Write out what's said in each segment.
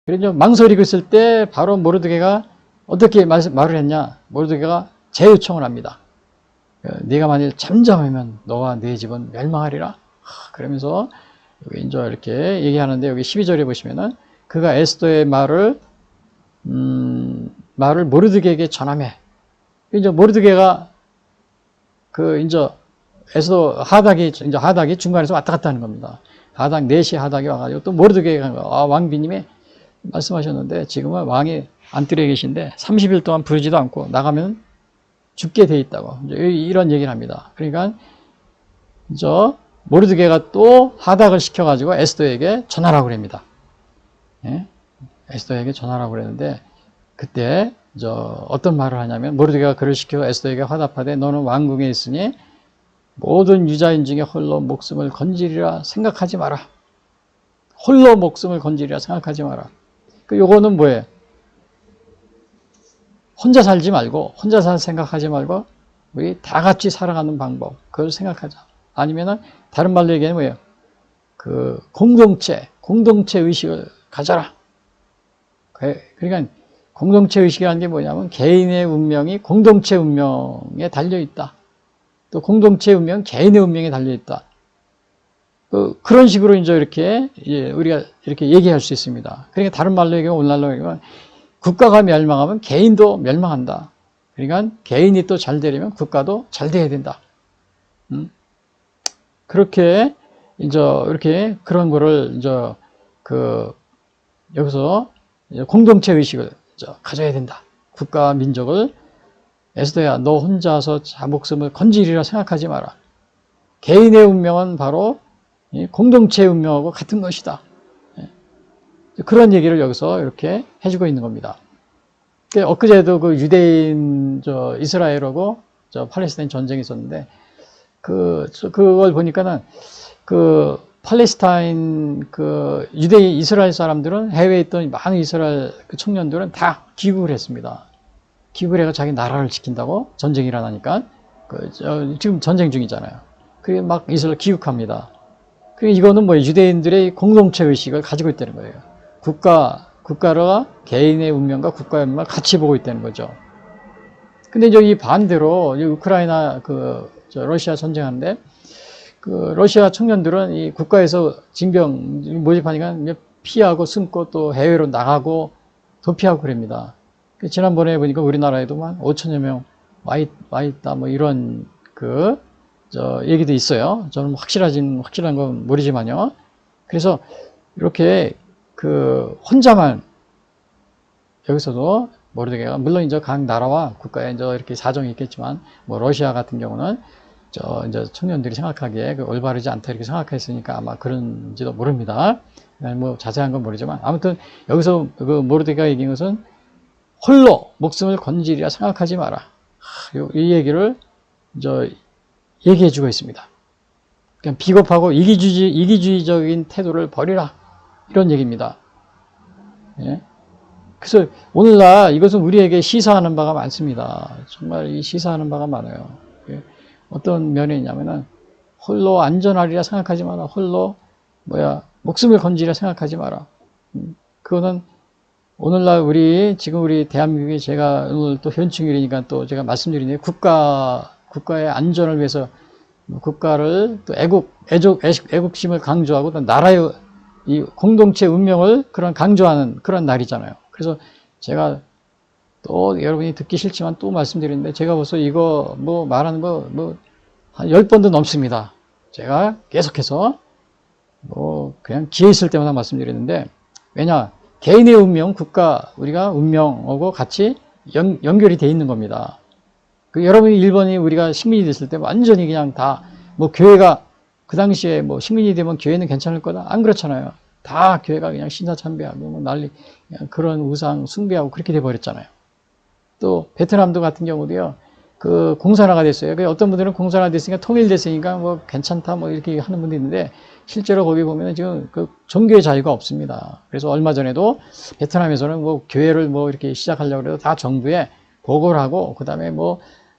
그래서 망설이고 있을 때 바로 모르드게가 어떻게 말을 했냐. 모르드게가 재요청을 합니다. 네가 만일 잠잠하면 너와 네 집은 멸망하리라. 그러면서 여기 이제 이렇게 얘기하는데 여기 12절에 보시면은 그가 에스더의 말을 모르드게에게 전하매. 이제 모르드게가 이제 에스더 하닥이 중간에서 왔다 갔다 하는 겁니다. 하닥 4시 하닥이 와가지고 또 모르드게가 왕비님이 말씀하셨는데 지금은 왕이 안뜰에 계신데 30일 동안 부르지도 않고 나가면 죽게 돼 있다고 이런 얘기를 합니다. 그러니까 모르드게가 또 하닥을 시켜가지고 에스더에게 전하라고 그럽니다. 예? 에스더에게 전하라고 그랬는데 그때 어떤 말을 하냐면 모르드게가 그를 시켜 에스더에게 화답하되 너는 왕궁에 있으니 모든 유자인 중에 홀로 목숨을 건지리라 생각하지 마라. 홀로 목숨을 건지리라 생각하지 마라. 요거는 뭐예요? 혼자 살지 말고 혼자 살 생각하지 말고 우리 다 같이 살아가는 방법 그걸 생각하자. 아니면은 다른 말로 얘기하면 뭐예요? 공동체 의식을 가져라. 그러니까 공동체 의식이라는 게 뭐냐면 개인의 운명이 공동체 운명에 달려있다. 또 공동체 운명, 개인의 운명에 달려있다. 그런 식으로 이제 이렇게 우리가 이렇게 얘기할 수 있습니다. 그러니까 다른 말로 얘기하면 오늘날로 얘기하면 국가가 멸망하면 개인도 멸망한다. 그러니까 개인이 또 잘 되려면 국가도 잘 돼야 된다. 그렇게 이제 이렇게 그런 거를 이제 여기서 공동체 의식을 가져야 된다. 국가와 민족을 에스더야 너 혼자서 자 목숨을 건지리라 생각하지 마라. 개인의 운명은 바로 공동체의 운명하고 같은 것이다. 그런 얘기를 여기서 이렇게 해주고 있는 겁니다. 엊그제도 유대인 이스라엘하고 팔레스타인 전쟁이 있었는데 그걸 보니까는 팔레스타인 유대인 이스라엘 사람들은 해외에 있던 많은 이스라엘 청년들은 다 귀국을 했습니다. 귀국을 해서 자기 나라를 지킨다고 전쟁이 일어나니까 지금 전쟁 중이잖아요. 그게 막 이스라엘 귀국합니다. 이거는 뭐 유대인들의 공동체 의식을 가지고 있다는 거예요. 국가가 개인의 운명과 국가의 운명을 같이 보고 있다는 거죠. 근데 이제 이 반대로 우크라이나 러시아 전쟁하는데 러시아 청년들은 이 국가에서 징병 모집하니까 피하고 숨고 또 해외로 나가고 도피하고 그럽니다. 지난번에 보니까 우리나라에도 한 5천여 명 와 있다 뭐 이런 얘기도 있어요. 저는 확실한 건 모르지만요. 그래서 이렇게 혼자만 여기서도 모르드게가 물론 이제 각 나라와 국가에 이제 이렇게 사정이 있겠지만 뭐 러시아 같은 경우는 이제 청년들이 생각하기에 올바르지 않다 이렇게 생각했으니까 아마 그런지도 모릅니다. 뭐 자세한 건 모르지만 아무튼 여기서 모르드게가 얘기한 것은 홀로 목숨을 건지리라 생각하지 마라. 이 얘기를 이제 얘기해주고 있습니다. 그냥 비겁하고 이기주의적인 태도를 버리라 이런 얘기입니다. 예? 그래서 오늘날 이것은 우리에게 시사하는 바가 많습니다. 정말 이 시사하는 바가 많아요. 예? 어떤 면에 있냐면은 홀로 안전하리라 생각하지 마라. 홀로 목숨을 건지리라 생각하지 마라. 그거는 오늘날 지금 우리 대한민국이 제가 오늘 또 현충일이니까 또 제가 말씀드리는데 국가의 안전을 위해서 국가를 또 애국심을 강조하고 또 나라의 이 공동체 운명을 강조하는 그런 날이잖아요. 그래서 제가 또 여러분이 듣기 싫지만 또 말씀드리는데 제가 벌써 이거 말하는 거 한 10번도 넘습니다. 제가 계속해서 그냥 기회 있을 때마다 말씀드리는데 왜냐? 개인의 운명, 우리가 운명하고 같이 연결이 돼 있는 겁니다. 여러분이 1번이 우리가 식민이 됐을 때 완전히 그냥 다, 교회가, 그 당시에 식민이 되면 교회는 괜찮을 거다? 안 그렇잖아요. 다 교회가 그냥 신사참배하고 난리, 그냥 그런 우상 숭배하고 그렇게 돼버렸잖아요. 또, 베트남도 같은 경우도요, 공산화가 됐어요. 어떤 분들은 공산화 됐으니까 통일됐으니까 괜찮다 이렇게 하는 분도 있는데, 실제로 거기 보면 지금 종교의 자유가 없습니다. 그래서 얼마 전에도 베트남에서는 교회를 이렇게 시작하려고 해도 다 정부에 보고를 하고, 그 다음에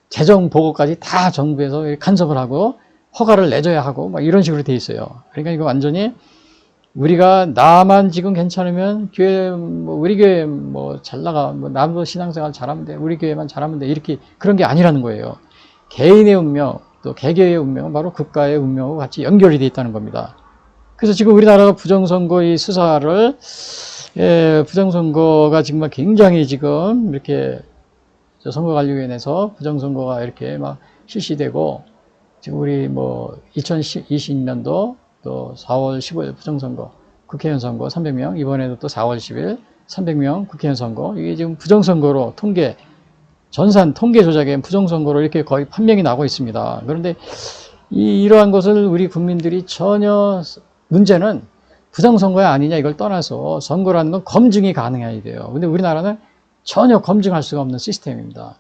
재정 보고까지 다 정부에서 간섭을 하고, 허가를 내줘야 하고, 이런 식으로 돼 있어요. 그러니까 이거 완전히 우리가 나만 지금 괜찮으면 교회 뭐 우리 교회 뭐 잘 나가 뭐 남도 신앙생활 잘하면 돼 우리 교회만 잘하면 돼 이렇게 그런 게 아니라는 거예요. 개인의 운명 또 개개의 운명은 바로 국가의 운명과 같이 연결이 돼 있다는 겁니다. 그래서 지금 우리나라가 부정선거의 수사를 부정선거가 정말 굉장히 지금 이렇게 선거관리위원회에서 부정선거가 이렇게 막 실시되고 지금 우리 뭐 2020년도 또 4월 15일 부정선거 국회의원 선거 300명 이번에도 또 4월 10일 300명 국회의원 선거 이게 지금 부정선거로 통계 전산 통계 조작에 부정선거로 이렇게 거의 판명이 나고 있습니다. 그런데 이러한 것을 우리 국민들이 전혀 문제는 부정선거야 아니냐 이걸 떠나서 선거라는 건 검증이 가능해야 돼요. 근데 우리나라는 전혀 검증할 수가 없는 시스템입니다.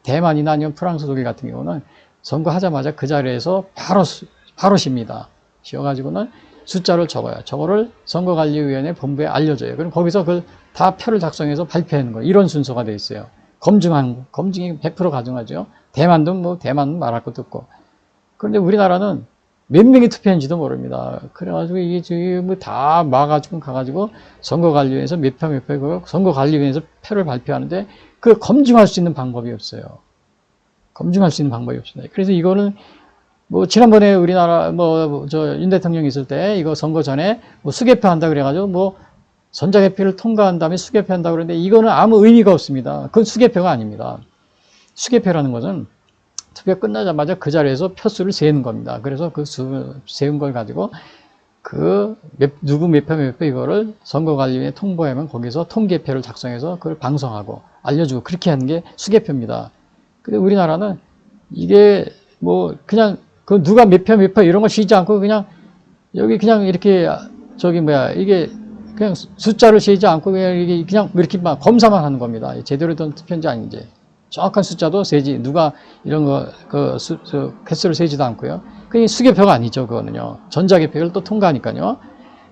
대만이나 아니면 프랑스, 독일 같은 경우는 선거하자마자 그 자리에서 바로 쉽니다. 쉬어가지고는 숫자를 적어요. 저거를 선거관리위원회 본부에 알려줘요. 그럼 거기서 그걸 다 표를 작성해서 발표하는 거예요. 이런 순서가 돼 있어요. 검증이 100% 가능하죠. 대만은 말할 것도 없고. 그런데 우리나라는 몇 명이 투표했는지도 모릅니다. 그래가지고 이게 지금 뭐 다 막아가지고 가가지고 선거관리위원회에서 몇 표, 선거관리위원회에서 표를 발표하는데 그 검증할 수 있는 방법이 없어요. 검증할 수 있는 방법이 없습니다. 그래서 이거는 뭐 지난번에 우리나라 윤 대통령이 있을 때 이거 선거 전에 뭐 수개표 한다 그래가지고 뭐 전자개표를 통과한 다음에 수개표 한다 그러는데 이거는 아무 의미가 없습니다. 그건 수개표가 아닙니다. 수개표라는 것은 투표 끝나자마자 그 자리에서 표수를 세는 겁니다. 그래서 그 세운 걸 가지고 누구 몇 표 이거를 선거관리위원회에 통보하면 거기서 통계표를 작성해서 그걸 방송하고 알려주고 그렇게 하는 게 수개표입니다. 근데 우리나라는 이게 뭐 그냥 그 누가 몇 표 이런 거 쉬지 않고 그냥 여기 그냥 이렇게 이게 그냥 숫자를 세지 않고 그냥 이렇게 막 검사만 하는 겁니다. 제대로 된 투표인지 아닌지. 정확한 숫자도 세지, 누가 이런 거, 개수를 세지도 않고요. 그게 수개표가 아니죠, 그거는요. 전자개표를 또 통과하니까요.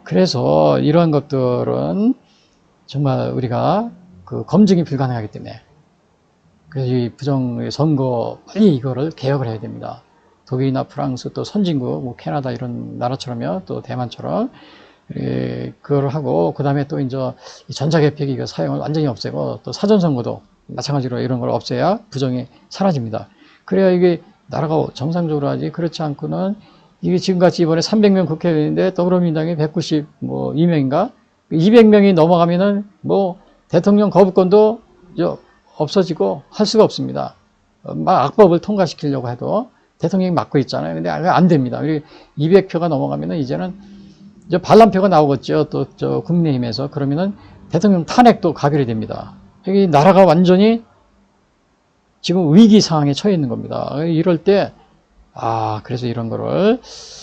그래서 이러한 것들은 정말 우리가 검증이 불가능하기 때문에. 그래서 이 부정선거, 빨리 이거를 개혁을 해야 됩니다. 독일이나 프랑스 또 선진국, 뭐 캐나다 이런 나라처럼요, 또 대만처럼. 그걸 하고, 그 다음에 또 이제 전자개표기 이거 사용을 완전히 없애고, 또 사전선거도 마찬가지로 이런 걸 없애야 부정이 사라집니다. 그래야 이게 나라가 정상적으로 하지, 그렇지 않고는 이게 지금같이 이번에 300명 국회의원인데 더불어민주당이 192명인가? 200명이 넘어가면은 뭐 대통령 거부권도 없어지고 할 수가 없습니다. 막 악법을 통과시키려고 해도 대통령이 막고 있잖아요. 근데 안 됩니다. 200표가 넘어가면은 이제는 이제 반란표가 나오겠죠. 또 국민의힘에서. 그러면은 대통령 탄핵도 가결이 됩니다. 여기 나라가 완전히 지금 위기 상황에 처해 있는 겁니다. 이럴 때, 그래서 이런 거를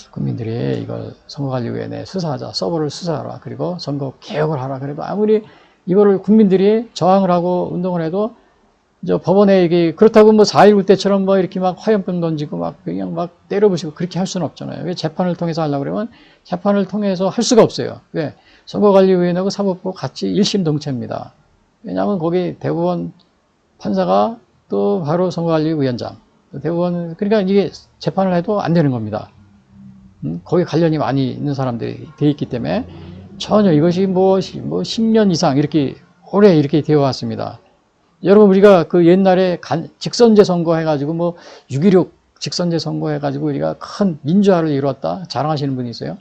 국민들이 이걸 선거관리위원회 수사하자, 서버를 수사하라, 그리고 선거 개혁을 하라. 그래도 아무리 이거를 국민들이 저항을 하고 운동을 해도 이제 법원에 이게 그렇다고 뭐 4.19 때처럼 뭐 이렇게 막 화염병 던지고 막 그냥 막 때려부시고 그렇게 할 수는 없잖아요. 왜 재판을 통해서 하려고 그러면 재판을 통해서 할 수가 없어요. 왜? 선거관리위원회하고 사법부 같이 일심동체입니다. 왜냐하면 거기 대법원 판사가 또 바로 선거관리위원장, 대법원, 그러니까 이게 재판을 해도 안 되는 겁니다. 거기 관련이 많이 있는 사람들이 돼 있기 때문에 전혀 이것이 뭐 10년 이상 이렇게 오래 이렇게 되어 왔습니다. 여러분 우리가 그 옛날에 직선제 선거 해가지고 뭐 6.16 직선제 선거 해가지고 우리가 큰 민주화를 이루었다 자랑하시는 분이 있어요.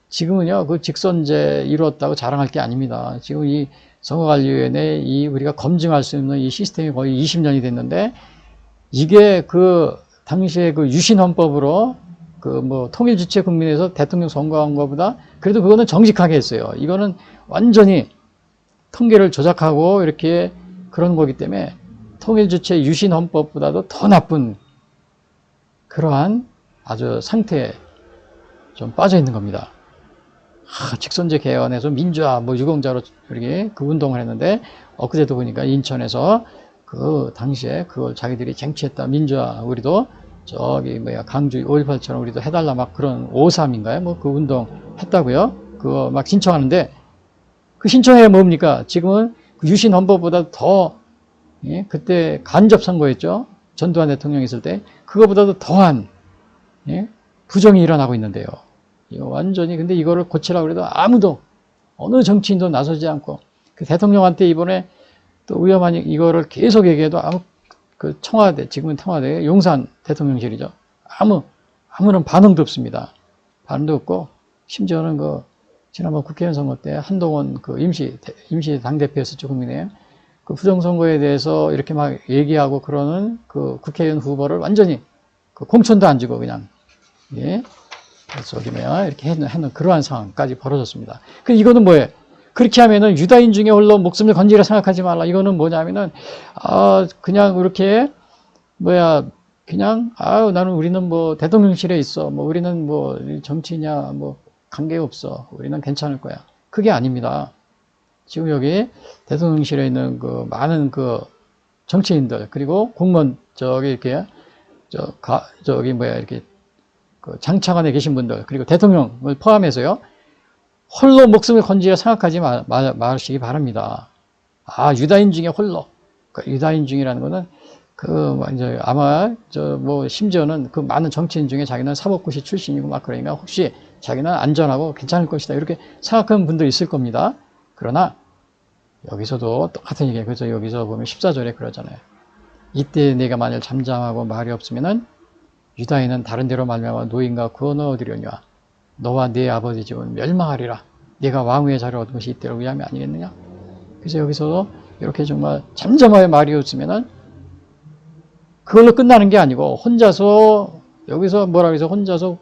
지금은요 그 직선제 이루었다고 자랑할 게 아닙니다. 지금 이 선거관리위원회 우리가 검증할 수 있는 이 시스템이 거의 20년이 됐는데 이게 그 당시에 그 유신헌법으로 그 뭐 통일주체 국민에서 대통령 선거한 것보다 그래도 그거는 정직하게 했어요. 이거는 완전히 통계를 조작하고 이렇게 그런 거기 때문에 통일주체 유신헌법보다도 더 나쁜 그러한 아주 상태에 좀 빠져 있는 겁니다. 직선제 개헌에서 민주화, 뭐 유공자로 이렇게 그 운동을 했는데, 엊그제도 보니까 인천에서 그 당시에 그걸 자기들이 쟁취했다. 민주화, 우리도 강주 5.18처럼 우리도 해달라 막 그런 5.3인가요? 뭐 그 운동 했다고요? 그거 막 신청하는데, 그 신청해 뭡니까? 지금은 그 유신헌법보다 더, 그때 간접선거였죠? 전두환 대통령이 있을 때, 그거보다도 더한, 부정이 일어나고 있는데요. 이거 완전히, 근데 이거를 고치라고 그래도 아무도, 어느 정치인도 나서지 않고, 그 대통령한테 이번에 또 위험한 이거를 계속 얘기해도 그 청와대, 지금은 청와대, 용산 대통령실이죠. 아무런 반응도 없습니다. 반응도 없고, 심지어는 지난번 국회의원 선거 때 한동훈 임시 당대표였었죠, 국민의힘. 그 부정선거에 대해서 이렇게 막 얘기하고 그러는 그 국회의원 후보를 완전히 공천도 안 주고 그냥, 예. 이렇게 했는 그러한 상황까지 벌어졌습니다. 이거는 뭐예요? 그렇게 하면은 유다인 중에 홀로 목숨을 건지라 생각하지 말라. 이거는 뭐냐면은, 그냥 이렇게, 그냥, 우리는 뭐 대통령실에 있어. 우리는 정치냐, 관계없어. 우리는 괜찮을 거야. 그게 아닙니다. 지금 여기 대통령실에 있는 많은 정치인들, 그리고 공무원, 이렇게, 이렇게, 장차관에 계신 분들, 그리고 대통령을 포함해서요, 홀로 목숨을 건지려 생각하지 마시기 바랍니다. 유다인 중에 홀로. 유다인 중이라는 거는, 이제 아마, 심지어는 많은 정치인 중에 자기는 사법고시 출신이고 그러니까 혹시 자기는 안전하고 괜찮을 것이다. 이렇게 생각하는 분도 있을 겁니다. 그러나, 여기서도 똑같은 얘기예요. 그래서 여기서 보면 14절에 그러잖아요. 이때 내가 만일 잠잠하고 말이 없으면은 유다인은 다른 데로 말미암아 노인과 구원을 얻으려니와 너와 네 아버지 집은 멸망하리라. 네가 왕후의 자리를 얻은 것이 이때를 위함이 아니겠느냐. 그래서 여기서 이렇게 정말 잠잠하게 말이 없으면은 그걸로 끝나는 게 아니고 혼자서 여기서 뭐라고 해서 혼자서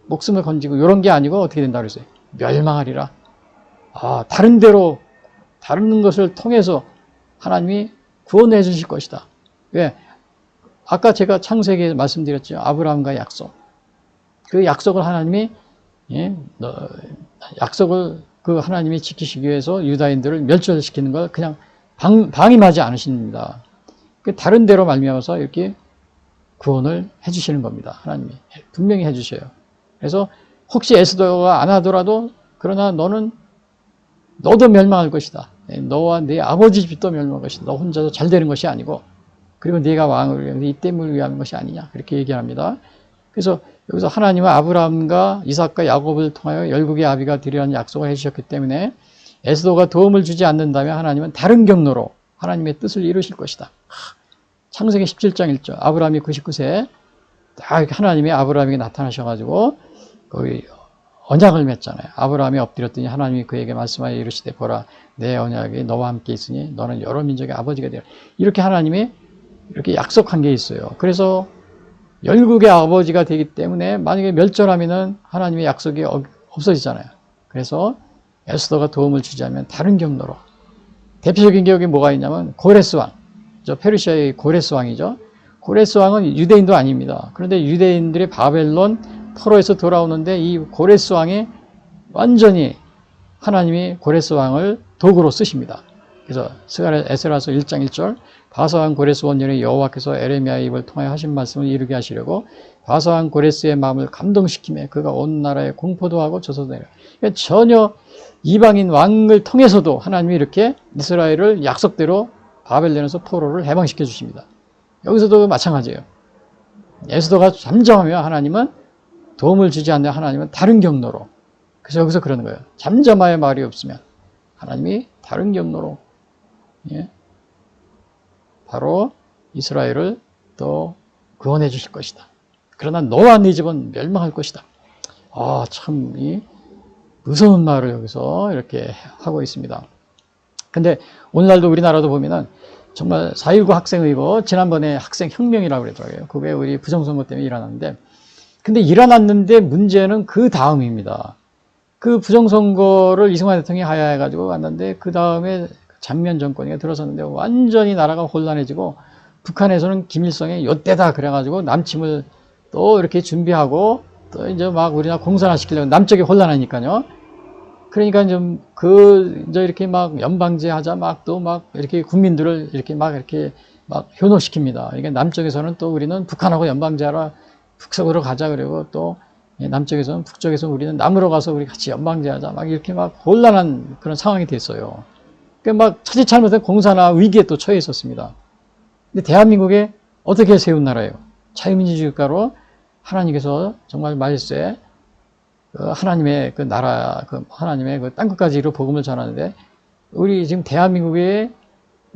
목숨을 건지고 이런 게 아니고 어떻게 된다 그랬어요. 멸망하리라. 다른 것을 통해서 하나님이 구원해 주실 것이다. 왜? 아까 제가 창세기에 말씀드렸죠. 아브라함과 약속. 그 약속을 하나님이, 약속을 하나님이 지키시기 위해서 유다인들을 멸절시키는 걸 그냥 방임하지 않으십니다. 다른 데로 말미암아서 이렇게 구원을 해 주시는 겁니다. 하나님이. 분명히 해 주셔요. 그래서 혹시 에스더가 안 하더라도 그러나 너도 멸망할 것이다. 너와 네 아버지 집도 멸망할 것이다. 너 혼자서 잘 되는 것이 아니고 그리고 네가 왕을 위한 이 때문을 위한 것이 아니냐. 그렇게 얘기합니다. 그래서 여기서 하나님은 아브라함과 이삭과 야곱을 통하여 열국의 아비가 되리라는 약속을 해주셨기 때문에 에스더가 도움을 주지 않는다면 하나님은 다른 경로로 하나님의 뜻을 이루실 것이다. 창세기 17장 1절 아브라함이 99세 하나님이 아브라함에게 나타나셔가지고 거기 언약을 맺잖아요. 아브라함이 엎드렸더니 하나님이 그에게 말씀하여 이르시되 보라 내 언약이 너와 함께 있으니 너는 여러 민족의 아버지가 되리라. 이렇게 하나님이 이렇게 약속한 게 있어요. 그래서 열국의 아버지가 되기 때문에 만약에 멸절하면은 하나님의 약속이 없어지잖아요. 그래서 에스더가 도움을 주자면 다른 경로로 대표적인 게 여기 뭐가 있냐면 고레스 왕, 페르시아의 고레스 왕이죠. 고레스 왕은 유대인도 아닙니다. 그런데 유대인들이 바벨론 포로에서 돌아오는데 이 고레스 왕이 완전히 하나님이 고레스 왕을 도구로 쓰십니다. 그래서 에스라서 1장 1절 바사왕 고레스 원년에 여호와께서 에레미야의 입을 통하여 하신 말씀을 이루게 하시려고 바사왕 고레스의 마음을 감동시키며 그가 온 나라에 공포도 하고 저서도 내려. 그러니까 전혀 이방인 왕을 통해서도 하나님이 이렇게 이스라엘을 약속대로 바벨론에서 포로를 해방시켜 주십니다. 여기서도 마찬가지예요. 에스더가 잠잠하며 하나님은 도움을 주지 않는 하나님은 다른 경로로. 그래서 여기서 그러는 거예요. 잠잠하여 말이 없으면 하나님이 다른 경로로 바로 이스라엘을 또 구원해 주실 것이다. 그러나 너와 네 집은 멸망할 것이다. 참 무서운 말을 여기서 이렇게 하고 있습니다. 근데 오늘날도 우리나라도 보면은 정말 4.19 학생의거 지난번에 학생혁명이라고 그러더라고요. 그게 우리 부정선거 때문에 일어났는데 근데 일어났는데 문제는 그 다음입니다. 그 부정선거를 이승만 대통령이 하야해가지고 왔는데 그 다음에 장면 정권이 들어섰는데 완전히 나라가 혼란해지고 북한에서는 김일성이 요때다 그래가지고 남침을 또 이렇게 준비하고 또 이제 막 우리나라 공산화 시키려고 남쪽이 혼란하니까요. 그러니까 이제 이렇게 막 연방제 하자 또 이렇게 국민들을 이렇게 막 현혹시킵니다. 그러니까 남쪽에서는 또 우리는 북한하고 연방제하라 북쪽으로 가자 그러고 또 남쪽에서는 북쪽에서 우리는 남으로 가서 우리 같이 연방제 하자 이렇게 곤란한 그런 상황이 됐어요. 그러니까 차지잘못한 공산화 위기에 또 처해 있었습니다. 근데 대한민국에 어떻게 세운 나라예요? 자유민주주의 국가로 하나님께서 정말 말세 하나님의 그 나라, 하나님의 그 땅끝까지로 복음을 전하는데, 우리 지금 대한민국에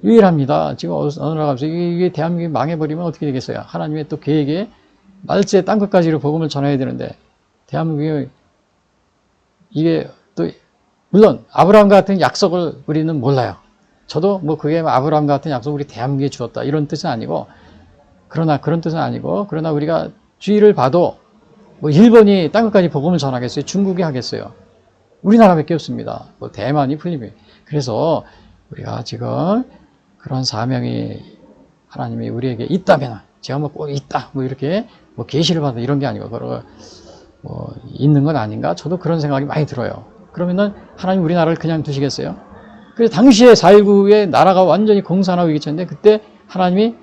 유일합니다. 지금 어느 나라 가서 이게 대한민국이 망해버리면 어떻게 되겠어요? 하나님의 또 계획에 말세 땅끝까지로 복음을 전해야 되는데, 대한민국이 이게 또 물론 아브라함 같은 약속을 우리는 몰라요. 저도 뭐 그게 아브라함 같은 약속 우리 대한민국에 주었다 이런 뜻은 아니고, 그러나 그런 뜻은 아니고, 그러나 우리가 주의를 봐도 뭐 일본이 땅끝까지 복음을 전하겠어요? 중국이 하겠어요? 우리나라밖에 없습니다. 뭐 대만이 필리핀. 그래서 우리가 지금 그런 사명이 하나님이 우리에게 있다면, 제가 뭐 꼭 있다 뭐 이렇게 뭐 계시를 받아 이런 게 아니고, 뭐 있는 건 아닌가? 저도 그런 생각이 많이 들어요. 그러면은 하나님 우리나라를 그냥 두시겠어요? 그래서 당시에 4.19의 나라가 완전히 공산화 위기였는데, 그때 하나님이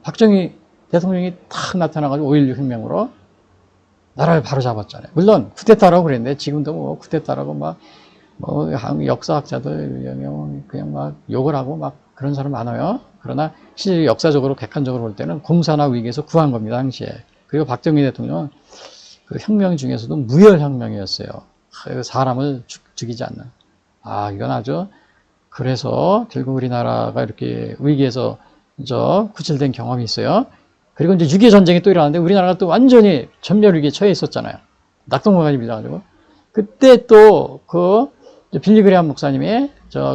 박정희 대통령이 탁 나타나가지고 5.16 혁명으로 나라를 바로 잡았잖아요. 물론 쿠데타라고 그랬는데, 지금도 뭐 쿠데타라고 막 뭐 역사학자들 그냥 막 욕을 하고 막 그런 사람 많아요. 그러나 실제 역사적으로 객관적으로 볼 때는 공산화 위기에서 구한 겁니다, 당시에. 그리고 박정희 대통령은 그 혁명 중에서도 무혈혁명이었어요. 사람을 죽이지 않는. 이건 아주, 그래서 결국 우리나라가 이렇게 위기에서 구출된 경험이 있어요. 그리고 이제 6.25 전쟁이 또 일어났는데, 우리나라가 또 완전히 전멸 위기에 처해 있었잖아요. 낙동강까지 밀려가지고. 그때 또 빌리 그레함 목사님이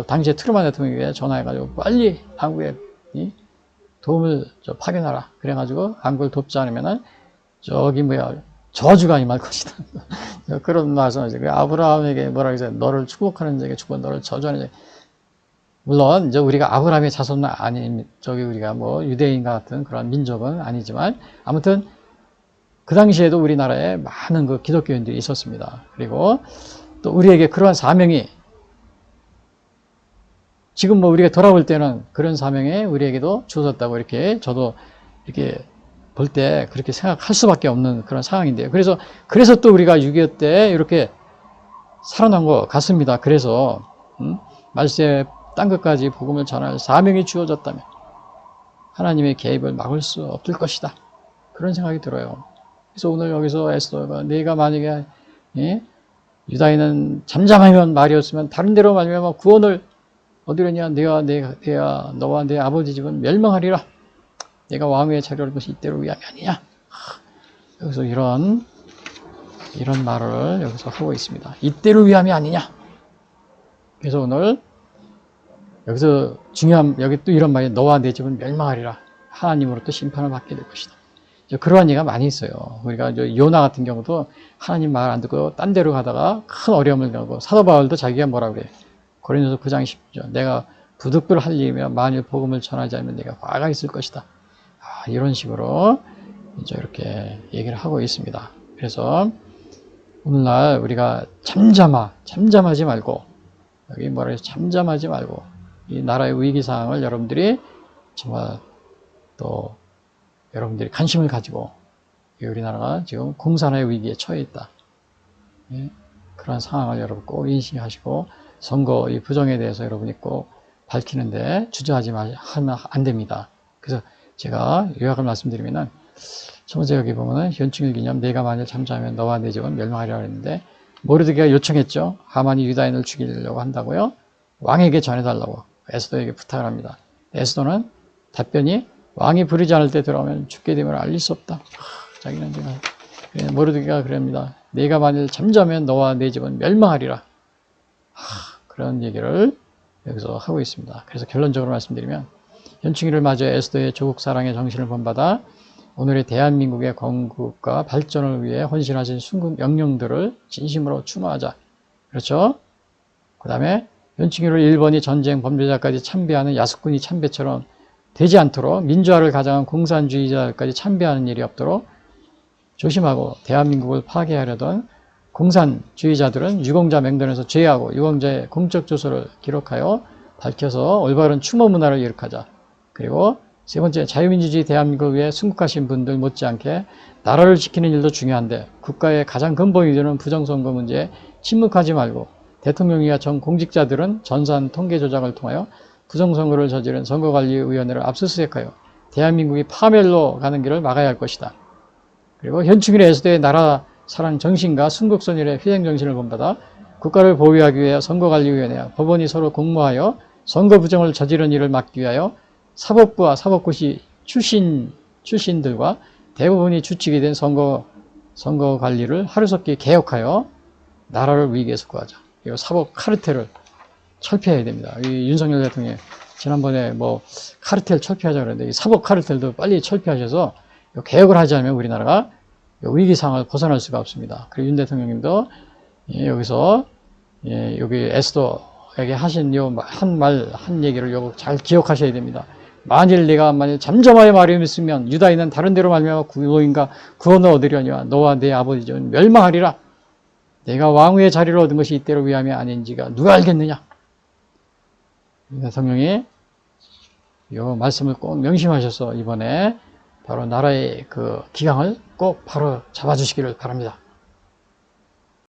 당시에 트루만 대통령에게 전화해가지고 빨리 한국에 도움을 파견하라. 그래가지고 한국을 돕지 않으면은 저주가 임할 것이다. 그런 말씀을 이제 아브라함에게 뭐라 그러죠? 너를 축복하는 자에게 축복, 너를 저주하는 자에게. 물론 이제 우리가 아브라함의 자손은 아닌, 우리가 뭐 유대인 같은 그런 민족은 아니지만, 아무튼 그 당시에도 우리나라에 많은 그 기독교인들이 있었습니다. 그리고 또 우리에게 그러한 사명이, 지금 뭐 우리가 돌아볼 때는 그런 사명이 우리에게도 주어졌다고 이렇게 저도 이렇게 볼 때 그렇게 생각할 수밖에 없는 그런 상황인데요. 그래서 또 우리가 6.25 때 이렇게 살아난 것 같습니다. 그래서 말세 땅끝까지 복음을 전할 사명이 주어졌다면 하나님의 개입을 막을 수 없을 것이다. 그런 생각이 들어요. 그래서 오늘 여기서 에스더가, 네가 만약에 유다인은 잠잠하면 말이었으면 다른 데로 말미암아 구원을 얻으려냐, 너와 내 아버지 집은 멸망하리라. 내가 왕위에 차려올 것이 이때로 위함이 아니냐. 여기서 이런 말을 여기서 하고 있습니다. 이때로 위함이 아니냐. 그래서 오늘 여기서 여기 또 이런 말이, 너와 내 집은 멸망하리라. 하나님으로부터 심판을 받게 될 것이다. 그러한 얘기가 많이 있어요. 우리가 요나 같은 경우도 하나님 말 안 듣고 딴 데로 가다가 큰 어려움을 겪고, 사도 바울도 자기가 뭐라 그래? 고린도서 9장 10절. 내가 부득불 할 일이며 만일 복음을 전하지 않으면 내가 화가 있을 것이다. 이런 식으로 이제 이렇게 얘기를 하고 있습니다. 그래서 오늘날 우리가 잠잠하지 말고, 여기 뭐라 해서 잠잠하지 말고, 이 나라의 위기 상황을 여러분들이 정말 또 여러분들이 관심을 가지고, 우리나라가 지금 공산화의 위기에 처해 있다. 그런 상황을 여러분 꼭 인식하시고, 선거 이 부정에 대해서 여러분이 꼭 밝히는데 주저하면 안 됩니다. 그래서 제가 요약을 말씀드리면은, 첫 번째 여기 보면은 현충일 기념, 내가 만일 잠잠하면 너와 내 집은 멸망하리라 했는데, 모르드게가 요청했죠. 하만이 유다인을 죽이려고 한다고요. 왕에게 전해달라고 에스더에게 부탁을 합니다. 에스더는 답변이, 왕이 부르지 않을 때 들어오면 죽게 됨을 알릴 수 없다. 자기는 모르드게가 그럽니다. 내가 만일 잠잠하면 너와 내 집은 멸망하리라. 그런 얘기를 여기서 하고 있습니다. 그래서 결론적으로 말씀드리면, 현충일을 맞아 에스더의 조국 사랑의 정신을 본받아 오늘의 대한민국의 건국과 발전을 위해 헌신하신 순국 영령들을 진심으로 추모하자. 그렇죠? 그 다음에 현충일을 일본이 전쟁 범죄자까지 참배하는 야습군이 참배처럼 되지 않도록, 민주화를 가장한 공산주의자까지 참배하는 일이 없도록 조심하고, 대한민국을 파괴하려던 공산주의자들은 유공자 명단에서 제외하고 유공자의 공적 조서를 기록하여 밝혀서 올바른 추모 문화를 일으키자. 그리고 세 번째, 자유민주주의 대한민국을 위해 순국하신 분들 못지않게 나라를 지키는 일도 중요한데, 국가의 가장 근본이 되는 부정선거 문제에 침묵하지 말고, 대통령이나 전 공직자들은 전산 통계 조작을 통하여 부정선거를 저지른 선거관리위원회를 압수수색하여 대한민국이 파멸로 가는 길을 막아야 할 것이다. 그리고 현충일에 에스더의 나라 사랑 정신과 순국선열의 희생정신을 본받아 국가를 보위하기 위하여 선거관리위원회와 법원이 서로 공모하여 선거 부정을 저지른 일을 막기 위하여 사법부와 사법고시 출신들과 대부분이 주축이 된 선거 관리를 하루속히 개혁하여 나라를 위기에서 구하자. 이 사법 카르텔을 철폐해야 됩니다. 이 윤석열 대통령이 지난번에 뭐 카르텔 철폐하자 그랬는데 이 사법 카르텔도 빨리 철폐하셔서 개혁을 하지 않으면 우리나라가 위기 상황을 벗어날 수가 없습니다. 그리고 윤 대통령님도 여기서 여기 에스더에게 하신 한 얘기를 요거 잘 기억하셔야 됩니다. 만일 잠잠하여 말하였으면 유다인은 다른 데로 말미암아 구원인가 구원을 얻으려니와 너와 내 아버지 는 멸망하리라. 내가 왕후의 자리를 얻은 것이 이때로 위함이 아닌지가 누가 알겠느냐. 대통령이 이 말씀을 꼭 명심하셔서 이번에 바로 나라의 그 기강을 꼭 바로 잡아주시기를 바랍니다.